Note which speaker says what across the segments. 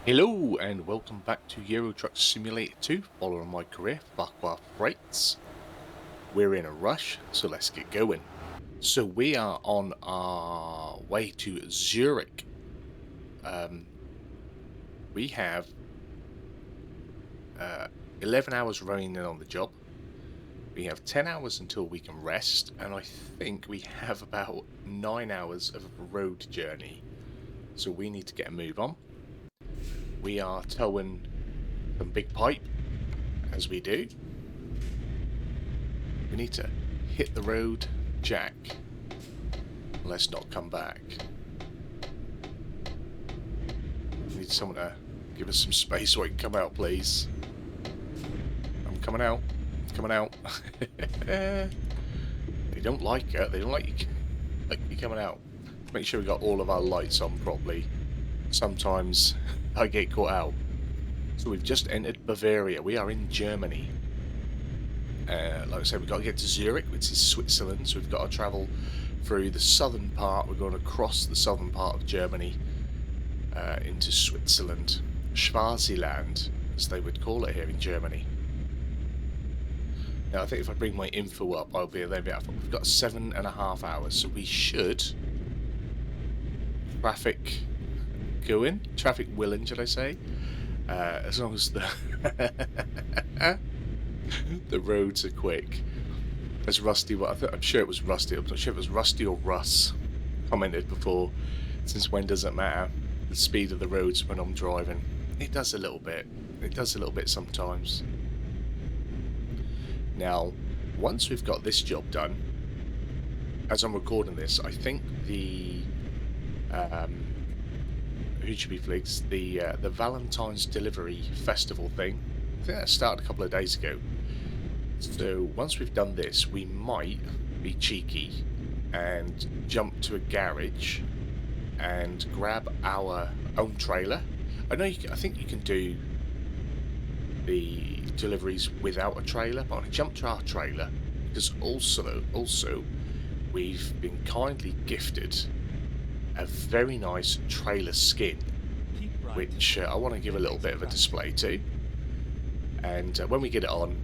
Speaker 1: Hello and welcome back to Euro Truck Simulator 2, following my career, FrostFlow Freights. We're in a rush, so let's get going. So we are on our way to Zurich. We have 11 hours remaining on the job. We have 10 hours until we can rest, and I think we have about 9 hours of a road journey. So we need to get a move on. We are towing some big pipe, as we do. We need to hit the road, Jack. Let's not come back. We need someone to give us some space so I can come out, please. I'm coming out. I'm coming out. They don't like it. They don't like you coming out. Make sure we got all of our lights on properly. Sometimes I get caught out. So we've just entered Bavaria. We are in Germany. Like I said, we've got to get to Zurich, which is Switzerland. So we've got to travel through the southern part. We're going to cross the southern part of Germany into Switzerland. Schwaziland, as they would call it here in Germany. Now I think if I bring my info up, I'll be there. We've got 7.5 hours, so we should traffic willing, should I say? As long as the the roads are quick. As Rusty, I'm sure it was Rusty. I'm not sure if it was Rusty or Russ commented before. Since when does it matter? The speed of the roads when I'm driving. It does a little bit. It does a little bit sometimes. Now, once we've got this job done, as I'm recording this, I think the who should be flicks, the Valentine's Delivery Festival thing. I think that started a couple of days ago. So once we've done this, we might be cheeky and jump to a garage and grab our own trailer. I think you can do the deliveries without a trailer, but I'm going to jump to our trailer because also we've been kindly gifted a very nice trailer skin, which I want to give a little bit of a display to. And when we get it on,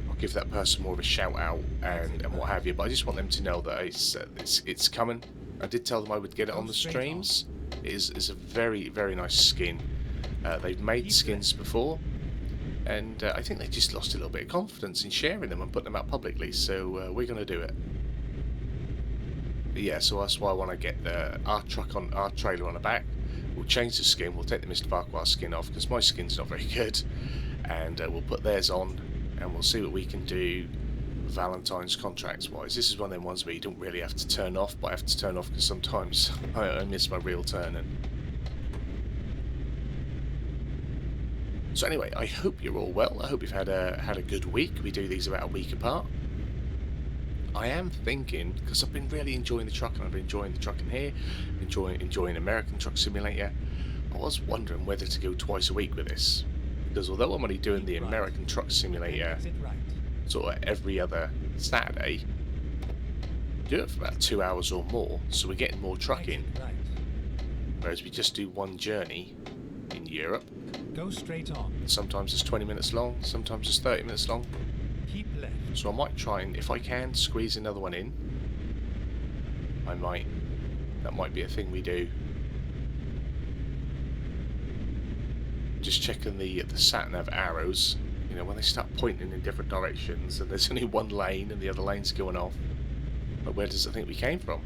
Speaker 1: I'll give that person more of a shout out and what have you. But I just want them to know that it's coming. I did tell them I would get it on the streams. It is a very, very nice skin. They've made skins before, and I think they just lost a little bit of confidence in sharing them and putting them out publicly. So we're going to do it. But yeah, so that's why I want to get our trailer on the back. We'll change the skin. We'll take the MrFarquar skin off because my skin's not very good, and we'll put theirs on, and we'll see what we can do Valentine's contracts wise. This is one of them ones where you don't really have to turn off, but I have to turn off because sometimes I miss my real turning. So anyway, I hope you're all well. I hope you've had a good week. We do these about a week apart. I am thinking, because I've been really enjoying the truck, and I've been enjoying the truck in here, enjoying American Truck Simulator. I was wondering whether to go twice a week with this, because although I'm only doing the American Truck Simulator sort of every other Saturday, do it for about 2 hours or more, so we're getting more trucking. Whereas we just do one journey in Europe.
Speaker 2: Go straight on.
Speaker 1: Sometimes it's 20 minutes long, sometimes it's 30 minutes long.
Speaker 2: Keep left.
Speaker 1: So I might try and, if I can, squeeze another one in. I might. That might be a thing we do. Just checking the sat-nav arrows. You know, when they start pointing in different directions and there's only one lane and the other lane's going off. But where does it think we came from?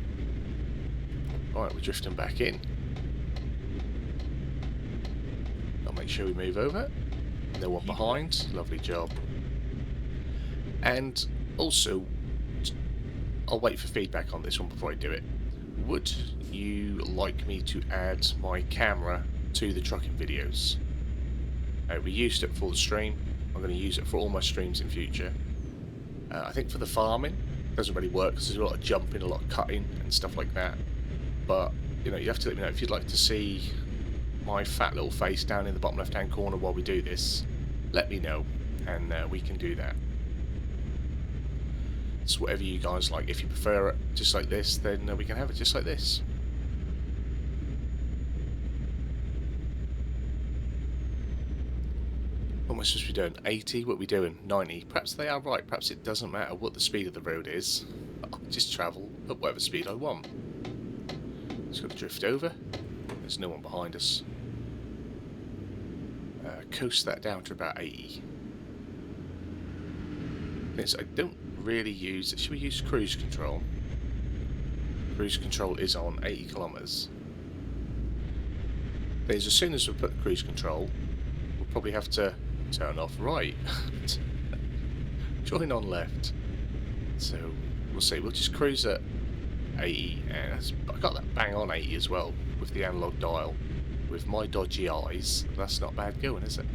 Speaker 1: Right, we're drifting back in. I'll make sure we move over. No one behind. Lovely job. And also, I'll wait for feedback on this one before I do it. Would you like me to add my camera to the trucking videos? We used it for the stream. I'm going to use it for all my streams in future. I think for the farming, it doesn't really work because there's a lot of jumping, a lot of cutting and stuff like that. But, you know, you have to let me know if you'd like to see my fat little face down in the bottom left-hand corner while we do this. Let me know, and we can do that. It's whatever you guys like. If you prefer it just like this, then we can have it just like this. What am I supposed to be doing? 80? What are we doing? 90? Perhaps they are right. Perhaps it doesn't matter what the speed of the road is. I'll just travel at whatever speed I want. Just got to drift over. There's no one behind us. Coast that down to about 80. I don't really use it. Should we use cruise control? Cruise control is on 80 kilometers. As soon as we put the cruise control, we'll probably have to turn off right. Join on left. So we'll see. We'll just cruise at 80, and I got that bang on 80 as well with the analog dial. With my dodgy eyes, that's not bad going, is it?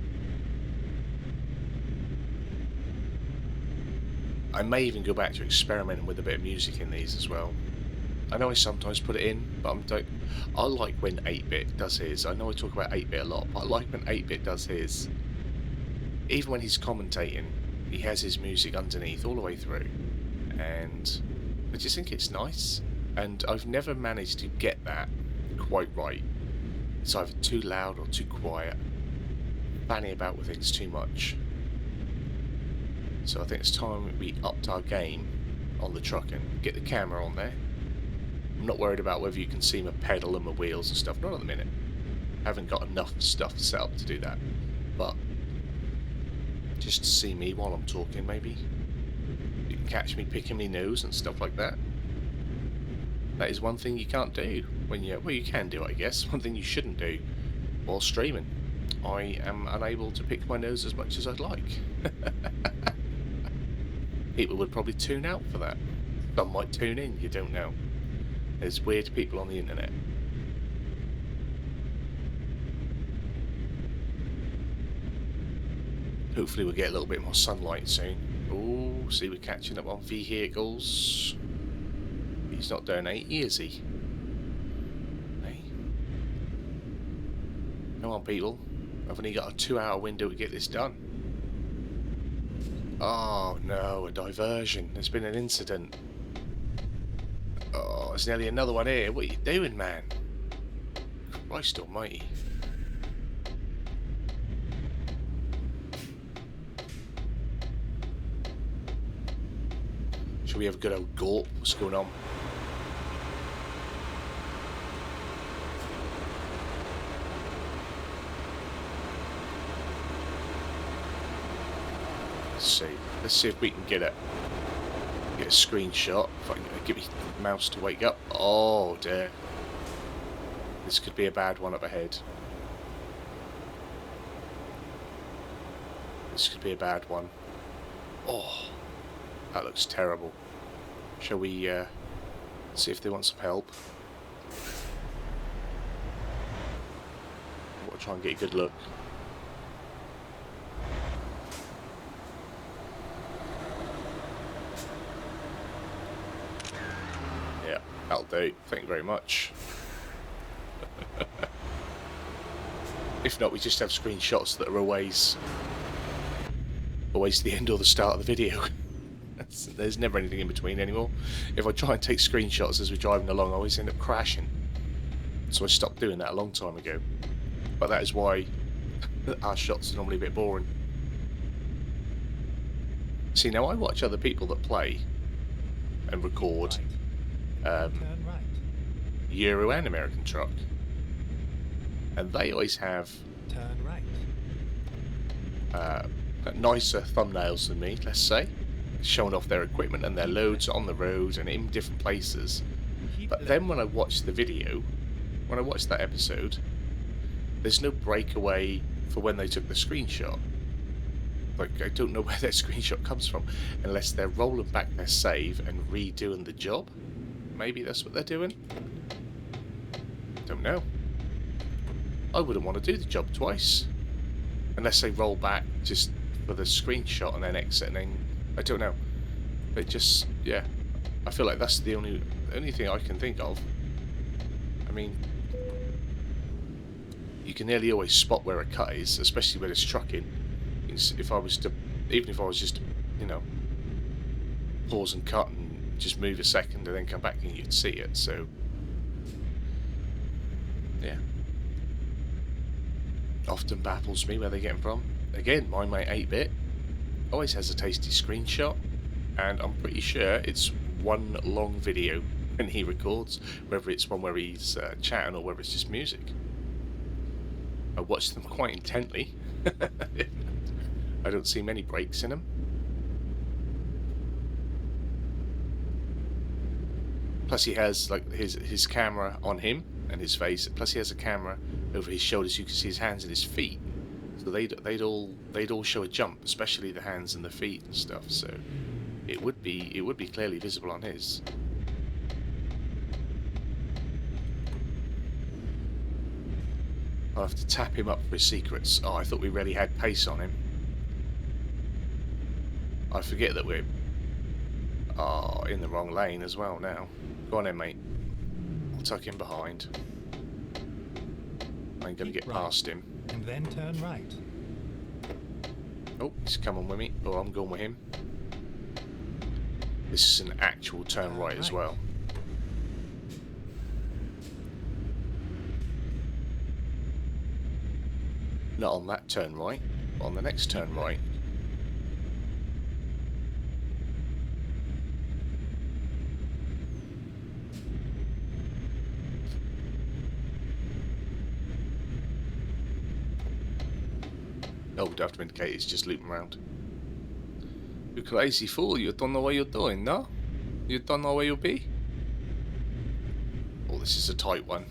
Speaker 1: I may even go back to experimenting with a bit of music in these as well. I know I sometimes put it in, but I like when 8-bit does his. I know I talk about 8-bit a lot, but I like when 8-bit does his. Even when he's commentating, he has his music underneath all the way through, and I just think it's nice. And I've never managed to get that quite right. It's either too loud or too quiet. Fanning about with things too much. So I think it's time we upped our game on the truck and get the camera on there. I'm not worried about whether you can see my pedal and my wheels and stuff. Not at the minute. I haven't got enough stuff set up to do that. But just to see me while I'm talking, maybe. You can catch me picking my nose and stuff like that. That is one thing you can't do when you... Well, you can do it, I guess. One thing you shouldn't do while streaming. I am unable to pick my nose as much as I'd like. People would probably tune out for that. Some might tune in, you don't know. There's weird people on the internet. Hopefully we'll get a little bit more sunlight soon. Oh, see, we're catching up on vehicles. He's not doing 80, is he? Hey. Come on, people. I've only got a 2-hour window to get this done. Oh no, a diversion. There's been an incident. Oh, there's nearly another one here. What are you doing, man? Christ almighty. Should we have a good old gulp? What's going on? Let's see if we can get a screenshot. If I can get my mouse to wake up. Oh dear. This could be a bad one up ahead. This could be a bad one. Oh, that looks terrible. Shall we see if they want some help? I'll try and get a good look. That'll do. Thank you very much. If not, we just have screenshots that are always the end or the start of the video. There's never anything in between anymore. If I try and take screenshots as we're driving along, I always end up crashing. So I stopped doing that a long time ago. But that is why our shots are normally a bit boring. See, now I watch other people that play and record Euro and American truck, and they always have nicer thumbnails than me, let's say, showing off their equipment and their loads on the road and in different places. But then when I watch the video, when I watch that episode, there's no breakaway for when they took the screenshot. Like, I don't know where that screenshot comes from, unless they're rolling back their save and redoing the job. Maybe that's what they're doing. Don't know. I wouldn't want to do the job twice. Unless they roll back just for the screenshot and then exit and then... I don't know. But just, yeah. I feel like that's the only thing I can think of. I mean... You can nearly always spot where a cut is, especially when it's trucking. If I was to... Even if I was just, you know... Pause and cut and just move a second and then come back and you'd see it, so... Yeah. Often baffles me where they're getting from. again, my mate 8-bit always has a tasty screenshot, and I'm pretty sure it's one long video when he records, whether it's one where he's chatting or whether it's just music. I watch them quite intently. I don't see many breaks in them. Plus he has like his camera on him and his face. Plus he has a camera over his shoulders. You can see his hands and his feet. So they'd all show a jump, especially the hands and the feet and stuff. So it would be clearly visible on his. I'll have to tap him up for his secrets. Oh, I thought we really had pace on him. I forget that we're in the wrong lane as well now. Go on in, mate. I'll tuck him behind. I ain't gonna get past him.
Speaker 2: And then turn right.
Speaker 1: Oh, he's coming with me. Or I'm going with him. This is an actual turn right as well. Not on that turn right, but on the next turn right. Oh, don't have to indicate, it's just looping around. You crazy fool, you don't know what you're doing, no? You don't know where you'll be? Oh, this is a tight one.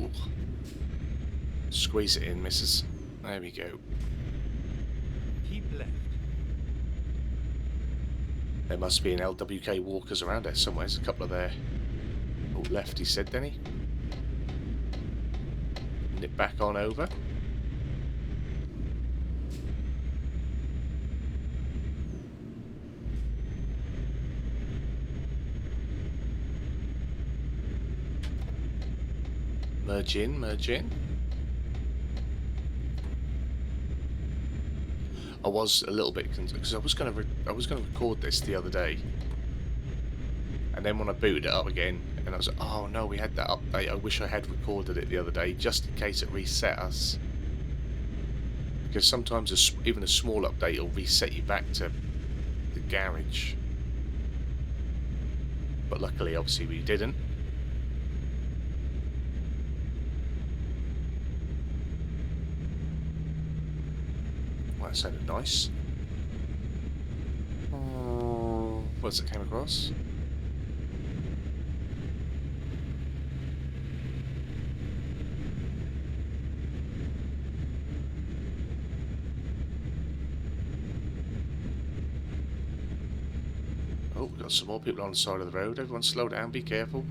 Speaker 1: Ooh. Squeeze it in, missus. There we go.
Speaker 2: Keep left.
Speaker 1: There must be an LWK walkers around there somewhere. There's a couple of there. Oh, left, he said, didn't he? Nip back on over. Merge in, merge in. I was a little bit because I was going to record this the other day, and then when I booted it up again, and I was like, oh no, we had that update. I wish I had recorded it the other day just in case it reset us. Because sometimes even a small update will reset you back to the garage. But luckily, obviously, we didn't. That sounded nice. What does it came across? Oh, we've got some more people on the side of the road. Everyone slow down, be careful.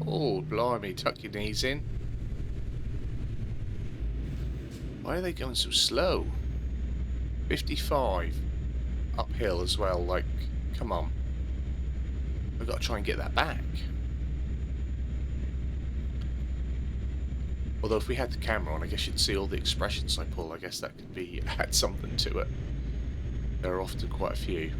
Speaker 1: Oh, blimey, tuck your knees in. Why are they going so slow? 55 uphill as well, like, come on. I've got to try and get that back. Although if we had the camera on, I guess you'd see all the expressions I pull. I guess that could be add something to it. There are often quite a few.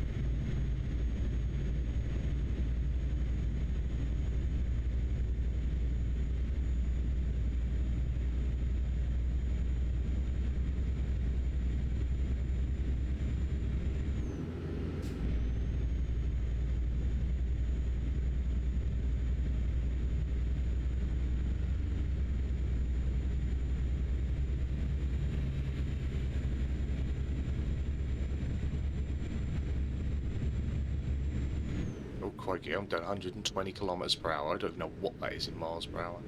Speaker 1: Crikey, I'm doing 120 kilometers per hour. I don't know what that is in miles per hour.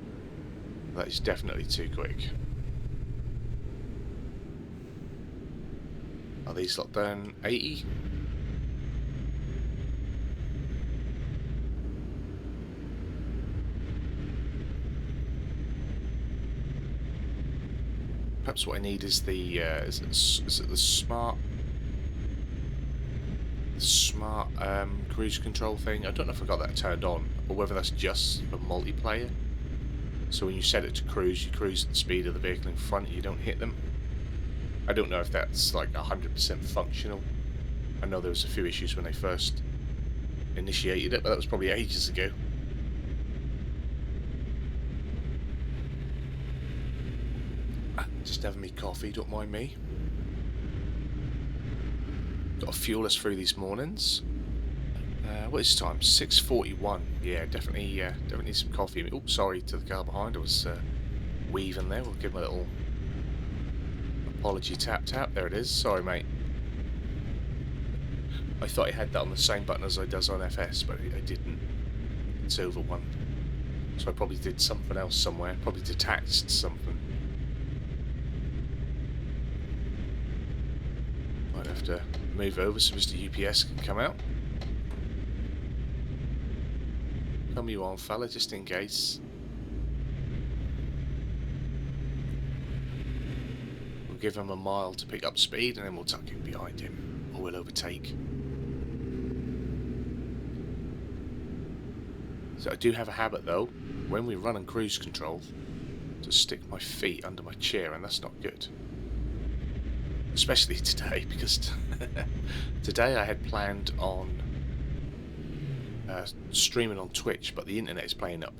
Speaker 1: That is definitely too quick. Are these lot down 80? Perhaps what I need is the is it the smart cruise control thing. I don't know if I got that turned on or whether that's just for multiplayer. So when you set it to cruise, you cruise at the speed of the vehicle in front, you don't hit them. I don't know if that's like 100% functional. I know there was a few issues when they first initiated it, but that was probably ages ago. Just having me coffee, don't mind me. Got to fuel us through these mornings. What is time? 6:41. Yeah, definitely need some coffee. Oh, sorry to the car behind. I was weaving there. We'll give him a little apology tap. There it is. Sorry, mate. I thought I had that on the same button as I does on FS, but I didn't. It's over one. So I probably did something else somewhere. Probably detached something. Might have to move over so Mr. UPS can come out. Come you on, fella, just in case. We'll give him a mile to pick up speed and then we'll tuck in behind him. Or we'll overtake. So I do have a habit though, when we run on cruise control, to stick my feet under my chair, and that's not good. Especially today, because today I had planned on streaming on Twitch, but the internet is playing up.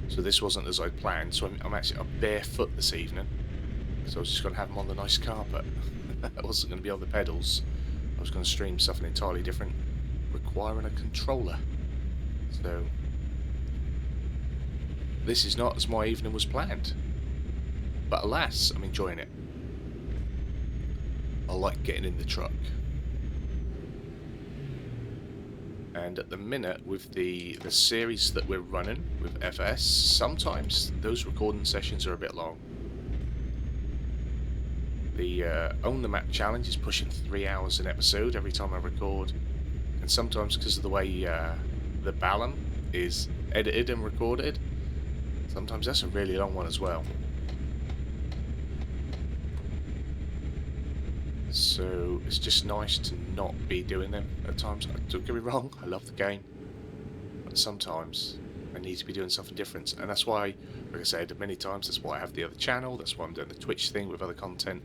Speaker 1: So this wasn't as I planned, so I'm actually barefoot this evening. So I was just going to have them on the nice carpet. I wasn't going to be on the pedals. I was going to stream something entirely different, requiring a controller. So this is not as my evening was planned. But alas, I'm enjoying it. I like getting in the truck. And at the minute, with the series that we're running with FS, sometimes those recording sessions are a bit long. The Own the Map challenge is pushing 3 hours an episode every time I record. And sometimes because of the way the Balan is edited and recorded, sometimes that's a really long one as well. So it's just nice to not be doing them at times. Don't get me wrong, I love the game, but sometimes I need to be doing something different, and that's why, like I said many times, that's why I have the other channel, that's why I'm doing the Twitch thing with other content.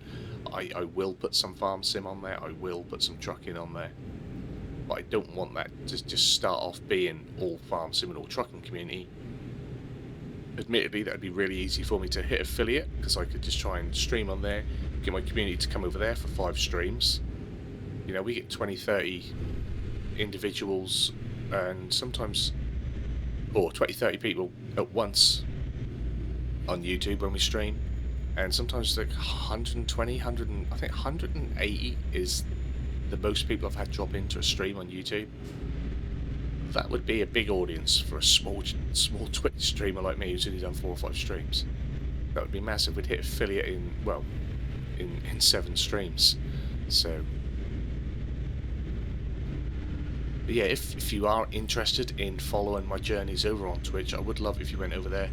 Speaker 1: I will put some farm sim on there, I will put some trucking on there, but I don't want that to just start off being all farm sim and all trucking community. Admittedly, that would be really easy for me to hit affiliate, because I could just try and stream on there, get my community to come over there for 5 streams. You know, we get 20, 30 individuals, and sometimes, or 20, 30 people at once on YouTube when we stream, and sometimes like 120, I think 180 is the most people I've had drop into a stream on YouTube. That would be a big audience for a small Twitch streamer like me who's only done 4 or 5 streams. That would be massive. We'd hit affiliate in, well, in 7 streams. So, but yeah, if you are interested in following my journeys over on Twitch, I would love if you went over there,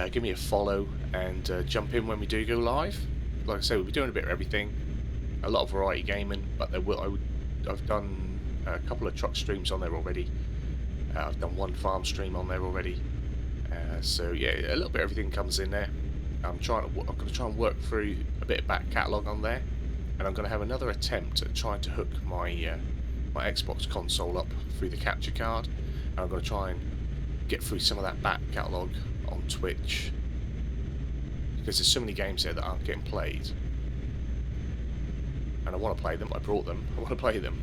Speaker 1: give me a follow, and jump in when we do go live. Like I say, we'll be doing a bit of everything, a lot of variety gaming, but I've done a couple of truck streams on there already. I've done 1 farm stream on there already. So yeah, a little bit of everything comes in there. I'm going to try and work through a bit of back catalogue on there, and I'm going to have another attempt at trying to hook my my Xbox console up through the capture card, and I'm going to try and get through some of that back catalogue on Twitch, because there's so many games there that aren't getting played, and I want to play them. I brought them. I want to play them.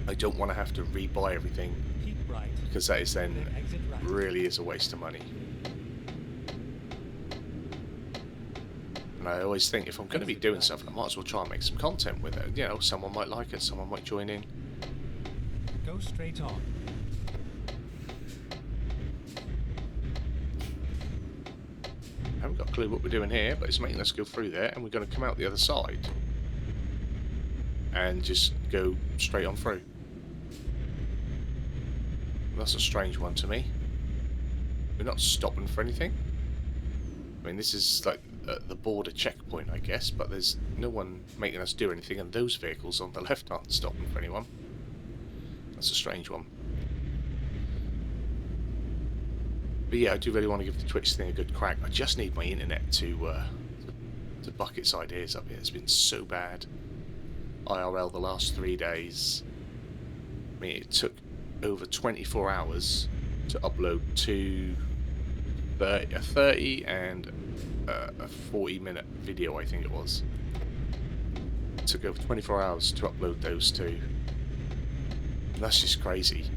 Speaker 1: I don't want to have to rebuy everything,
Speaker 2: Keep right.
Speaker 1: because that is then
Speaker 2: Then exit right.
Speaker 1: really is a waste of money. And I always think if I'm going to be doing something, I might as well try and make some content with it. You know, someone might like it, someone might join in.
Speaker 2: Go straight on.
Speaker 1: I haven't got a clue what we're doing here, but it's making us go through there, and we're going to come out the other side and just go straight on through. That's a strange one to me. We're not stopping for anything. I mean, this is like the border checkpoint, I guess, but there's no one making us do anything, and those vehicles on the left aren't stopping for anyone. That's a strange one. But yeah, I do really want to give the Twitch thing a good crack. I just need my internet to buck its ideas up here. It's been so bad. IRL the last 3 days. I mean, it took over 24 hours to upload 30 and a 40-minute video, I think it was. It took over 24 hours to upload those two. And that's just crazy.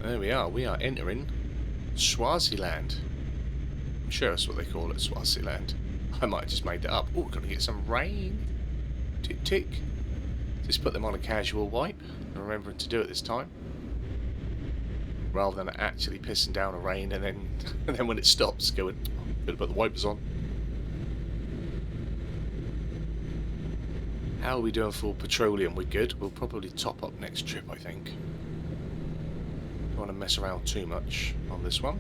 Speaker 1: There we are. We are entering Swaziland. I'm sure that's what they call it, Swaziland. I might have just made that up. Oh, we're going to get some rain. Tick, tick. Just put them on a casual wipe. I'm remembering to do it this time. Rather than actually pissing down a rain and then, and then when it stops, going, oh, better put the wipers on. How are we doing for petroleum? We're good. We'll probably top up next trip, I think. Don't want to mess around too much on this one.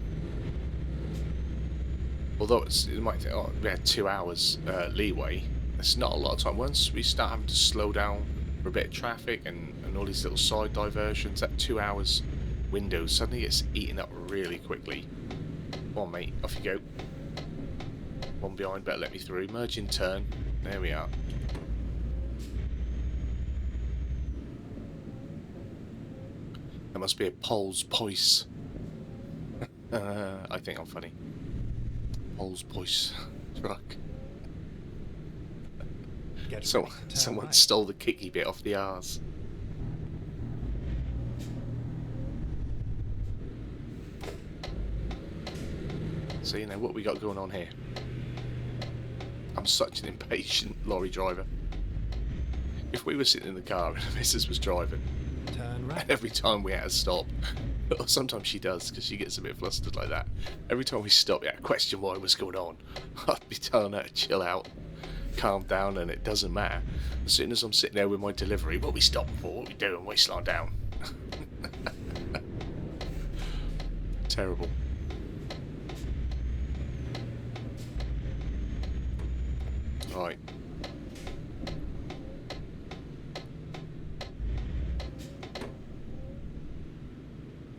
Speaker 1: Although it might think, oh, we had 2 hours leeway. That's not a lot of time. Once we start having to slow down for a bit of traffic and all these little side diversions, that 2 hours window suddenly gets eaten up really quickly. Come on, mate, off you go. One behind, better let me through. Merge in turn. There we are. That must be a Paul's Poise. I think I'm funny. Paul's Poise truck. Someone
Speaker 2: right.
Speaker 1: stole the kicky bit off the R's. So you know what we got going on here. I'm such an impatient lorry driver. If we were sitting in the car and the missus was driving,
Speaker 2: Turn right.
Speaker 1: and every time we had to stop, or sometimes she does because she gets a bit flustered like that. Every time we stop, yeah, question what was going on. I'd be telling her to chill out, calm down, and it doesn't matter. As soon as I'm sitting there with my delivery, what are we stopping for? What are we doing? Why slow down? Terrible. Right.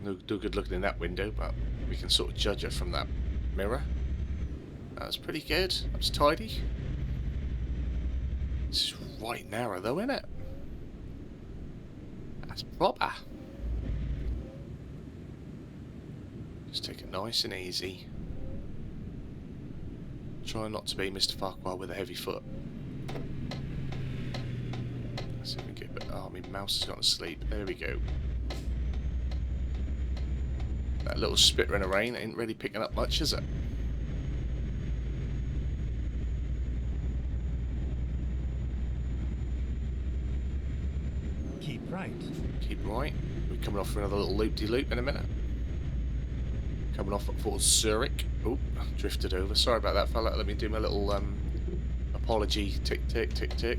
Speaker 1: No good looking in that window, but we can sort of judge her from that mirror. That's pretty good. That's tidy. It's right narrow though, isn't it? That's proper. Just take it nice and easy. Try not to be MrFarquar with a heavy foot. Let's see if we can get. Oh, my mouse has gone to sleep. There we go. That little spitter in the rain ain't really picking up much, is it?
Speaker 2: Keep right.
Speaker 1: Keep right. We're coming off for another little loop-de-loop in a minute. Coming off at Fort Zurich. Oh, drifted over. Sorry about that, fella. Let me do my little apology. Tick, tick, tick, tick.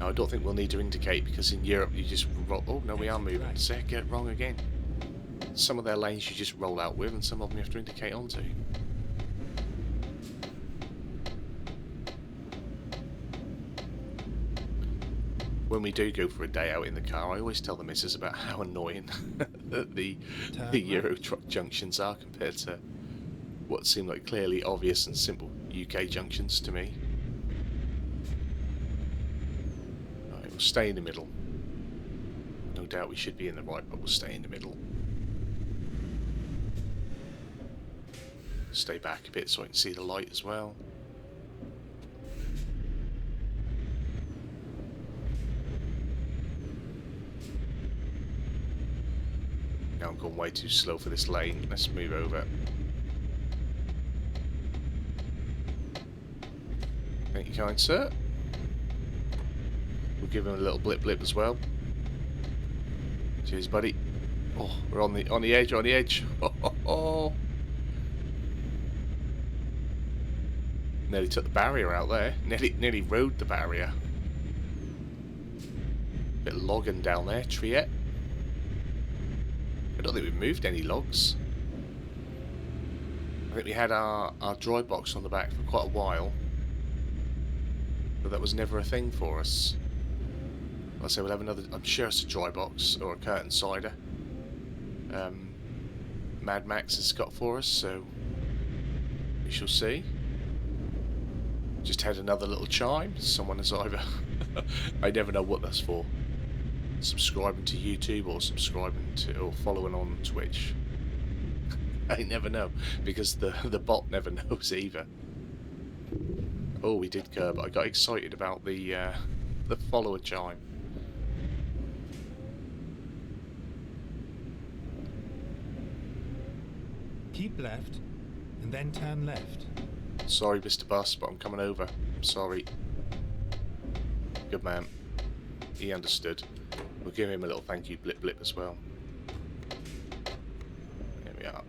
Speaker 1: Now, I don't think we'll need to indicate because in Europe you just roll. Oh, no, we are moving.
Speaker 2: Right.
Speaker 1: So get it wrong again. Some of their lanes you just roll out with, and some of them you have to indicate onto. When we do go for a day out in the car, I always tell the missus about how annoying the Euro truck junctions are compared to what seem like clearly obvious and simple UK junctions to me. Right, we'll stay in the middle. No doubt we should be in the right, but we'll stay in the middle. Stay back a bit so I can see the light as well. Now I'm going way too slow for this lane. Let's move over. Thank you, kind sir. We'll give him a little blip blip as well. Cheers, buddy. Oh, we're on the edge, on the edge. Oh. Nearly took the barrier out there. Nearly rode the barrier. Bit of logging down there, Triette. I don't think we've moved any logs. I think we had our dry box on the back for quite a while, but that was never a thing for us. I'll say we'll have another. I'm sure it's a dry box or a curtain cider. Mad Max has got for us, so we shall see. Just had another little chime. Someone has either... I never know what that's for. Subscribing to YouTube or subscribing to... or following on Twitch. I never know. Because the bot never knows either. Oh, we did curb. I got excited about the follower chime.
Speaker 2: Keep left, and then turn left.
Speaker 1: Sorry, Mr. Bus, but I'm coming over. I'm sorry. Good man. He understood. We'll give him a little thank you blip blip as well. There we are.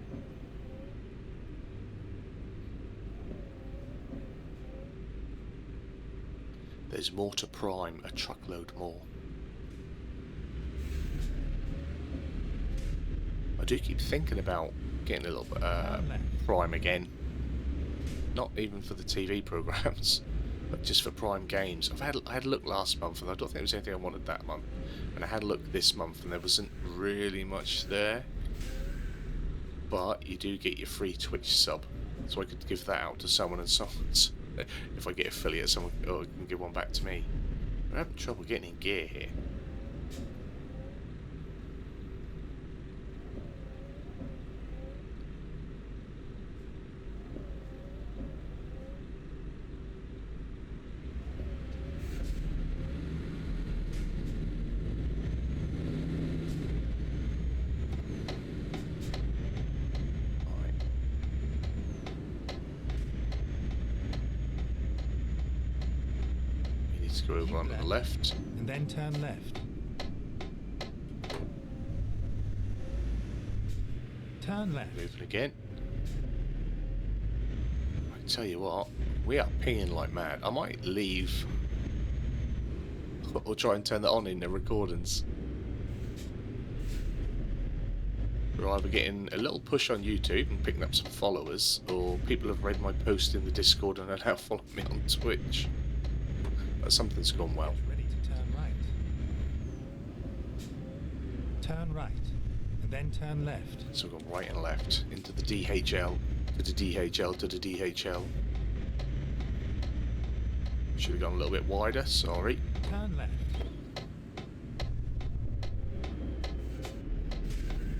Speaker 1: There's more to Prime, a truckload more. I do keep thinking about getting a little bit Prime again. Not even for the TV programs, but just for Prime games. I had a look last month, and I don't think there was anything I wanted that month. And I had a look this month, and there wasn't really much there. But you do get your free Twitch sub, so I could give that out to someone, and someone's if I get affiliate, someone can give one back to me. I'm having trouble getting in gear here. Go over on the left.
Speaker 2: And then turn left. Turn left.
Speaker 1: Moving again. I tell you what, we are pinging like mad. I might leave or try and turn that on in the recordings. We're either getting a little push on YouTube and picking up some followers, or people have read my post in the Discord and are now following me on Twitch. Something's gone well.
Speaker 2: Ready to turn right. Turn right, and then turn left.
Speaker 1: So we've gone right and left into the DHL, to the DHL, to the DHL. Should have gone a little bit wider, sorry.
Speaker 2: Turn left.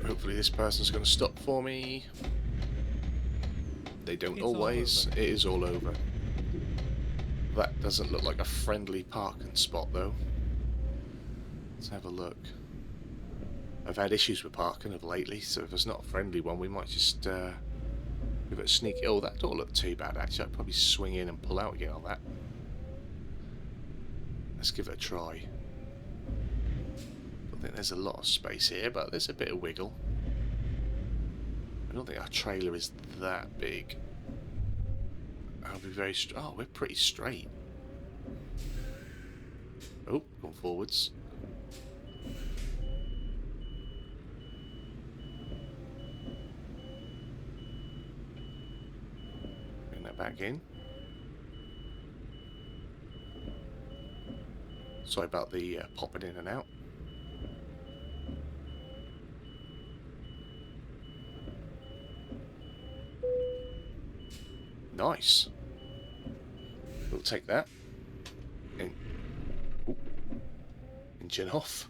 Speaker 1: Hopefully this person's going to stop for me. They don't always. It is all over. That doesn't look like a friendly parking spot though. Let's have a look. I've had issues with parking of lately, so if it's not a friendly one, we might just give it a sneak. Oh, that don't look too bad actually. I'd probably swing in and pull out again on that. Let's give it a try. I think there's a lot of space here, but there's a bit of wiggle. I don't think our trailer is that big. I'll be very oh, we're pretty straight. Oh, gone forwards. Bring that back in. Sorry about the popping in and out. Nice. We'll take that. Engine off.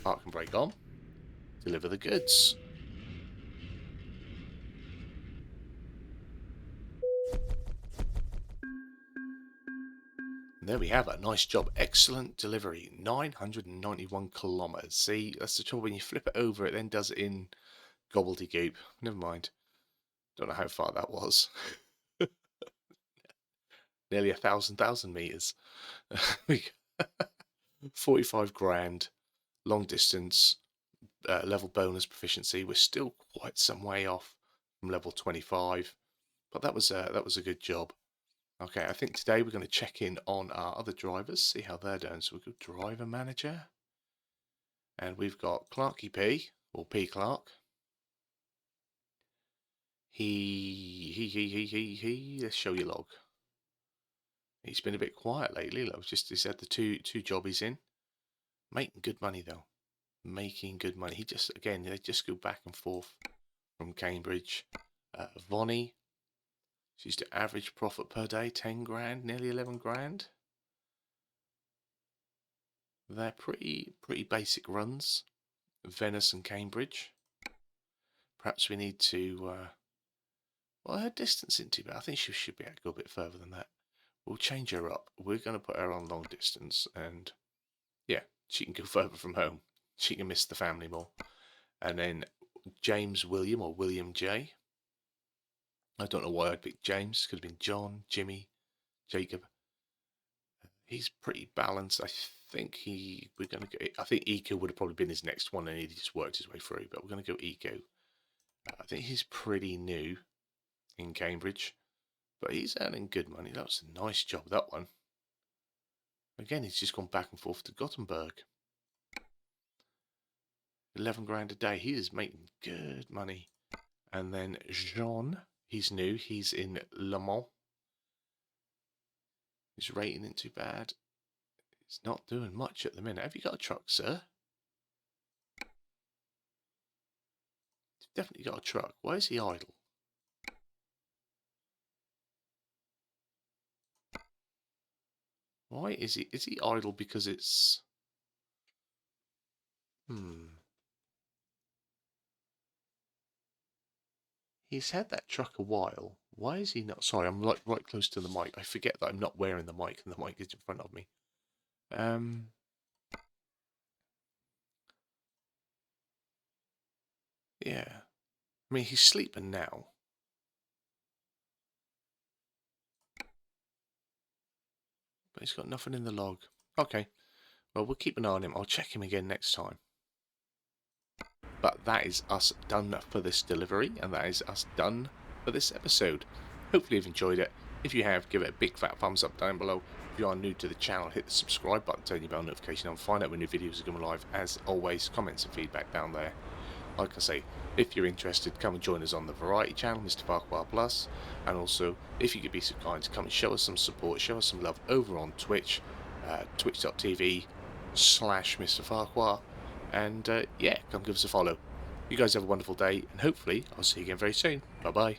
Speaker 1: Park and brake on. Deliver the goods. And there we have it. Nice job. Excellent delivery. 991 kilometers. See, that's the trouble. When you flip it over, it then does it in gobbledygook. Never mind. Don't know how far that was. Nearly 1,000 meters. 45 grand. Long distance. Level bonus proficiency. We're still quite some way off from level 25. But that was a good job. Okay, I think today we're going to check in on our other drivers, see how they're doing. So we've got driver manager, and we've got Clarky P, or P Clark. Let's show you log. He's been a bit quiet lately. He's had the two jobbies in, making good money though. Making good money. They just go back and forth from Cambridge. Vonnie. She's the average profit per day, 10 grand, nearly 11 grand. They're pretty basic runs. Venice and Cambridge. Perhaps we need to, well, her distance isn't too bad. I think she should be able to go a bit further than that. We'll change her up. We're going to put her on long distance, and yeah, she can go further from home. She can miss the family more. And then James William, or William J. I don't know why I picked James. Could have been John, Jimmy, Jacob. He's pretty balanced. I think we're going to go. I think Eco would have probably been his next one, and he just worked his way through. But we're going to go Eco. I think he's pretty new in Cambridge, but he's earning good money. That was a nice job, that one. Again, he's just gone back and forth to Gothenburg. 11 grand a day. He is making good money. And then Jean, he's new. He's in Le Mans. His rating isn't too bad. He's not doing much at the minute. Have you got a truck, sir? He's definitely got a truck. Why is he idle? Why is he? Is he idle because it's... He's had that truck a while. Why is he not... Sorry, I'm like right close to the mic. I forget that I'm not wearing the mic and the mic is in front of me. Yeah. I mean, he's sleeping now. But he's got nothing in the log. Okay. Well, we'll keep an eye on him. I'll check him again next time. But that is us done for this delivery, and that is us done for this episode. Hopefully you've enjoyed it. If you have, give it a big fat thumbs up down below. If you are new to the channel, hit the subscribe button, turn your bell notification on, find out when new videos are going live. As always, comments and feedback down there. Like I say, if you're interested, come and join us on the variety channel, MrFarquar Plus. And also, if you could be so kind to come and show us some support, show us some love over on Twitch, twitch.tv/MrFarquar. And yeah, come give us a follow. You guys have a wonderful day, and hopefully I'll see you again very soon. Bye bye.